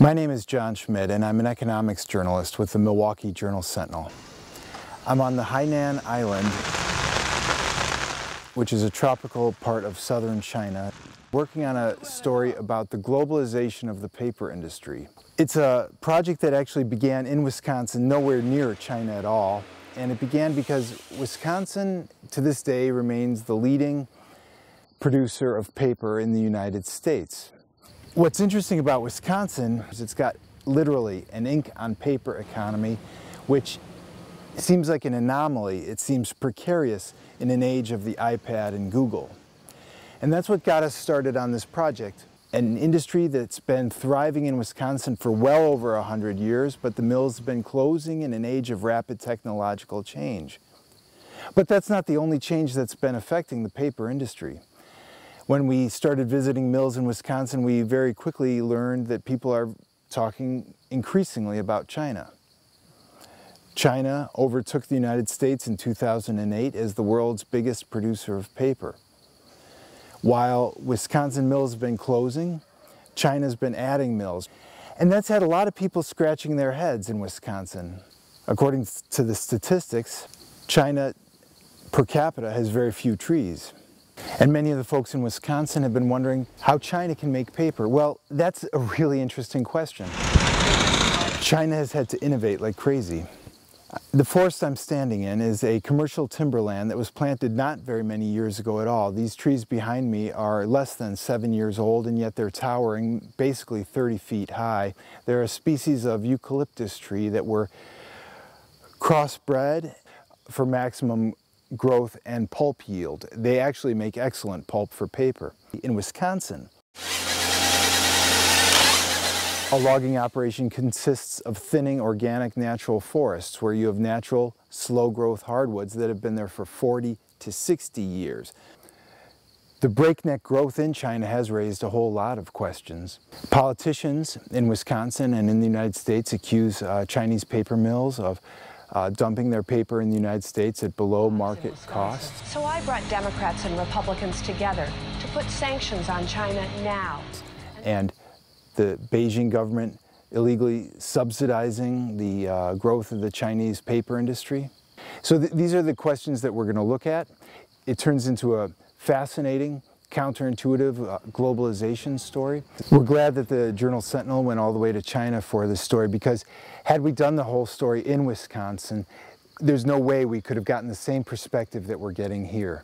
My name is John Schmid, and I'm an economics journalist with the Milwaukee Journal-Sentinel. I'm on the Hainan Island, which is a tropical part of southern China, working on a story about the globalization of the paper industry. It's a project that actually began in Wisconsin, nowhere near China at all, and it began because Wisconsin, to this day, remains the leading producer of paper in the United States. What's interesting about Wisconsin is it's got literally an ink on paper economy, which seems like an anomaly. It seems precarious in an age of the iPad and Google. And that's what got us started on this project. An industry that's been thriving in Wisconsin for well over 100 years, but the mills have been closing in an age of rapid technological change. But that's not the only change that's been affecting the paper industry. When we started visiting mills in Wisconsin, we very quickly learned that people are talking increasingly about China. China overtook the United States in 2008 as the world's biggest producer of paper. While Wisconsin mills have been closing, China's been adding mills. And that's had a lot of people scratching their heads in Wisconsin. According to the statistics, China per capita has very few trees. And many of the folks in Wisconsin have been wondering how China can make paper. Well, that's a really interesting question. China has had to innovate like crazy. The forest I'm standing in is a commercial timberland that was planted not very many years ago at all. These trees behind me are less than 7 years old, and yet they're towering basically 30 feet high. They're a species of eucalyptus tree that were crossbred for maximum growth and pulp yield. They actually make excellent pulp for paper. In Wisconsin, a logging operation consists of thinning organic natural forests where you have natural slow growth hardwoods that have been there for 40 to 60 years. The breakneck growth in China has raised a whole lot of questions. Politicians in Wisconsin and in the United States accuse Chinese paper mills of dumping their paper in the United States at below market costs. So I brought Democrats and Republicans together to put sanctions on China now. And the Beijing government illegally subsidizing the growth of the Chinese paper industry. So these are the questions that we're going to look at. It turns into a fascinating, counterintuitive globalization story. We're glad that the Journal-Sentinel went all the way to China for this story, because had we done the whole story in Wisconsin, there's no way we could have gotten the same perspective that we're getting here.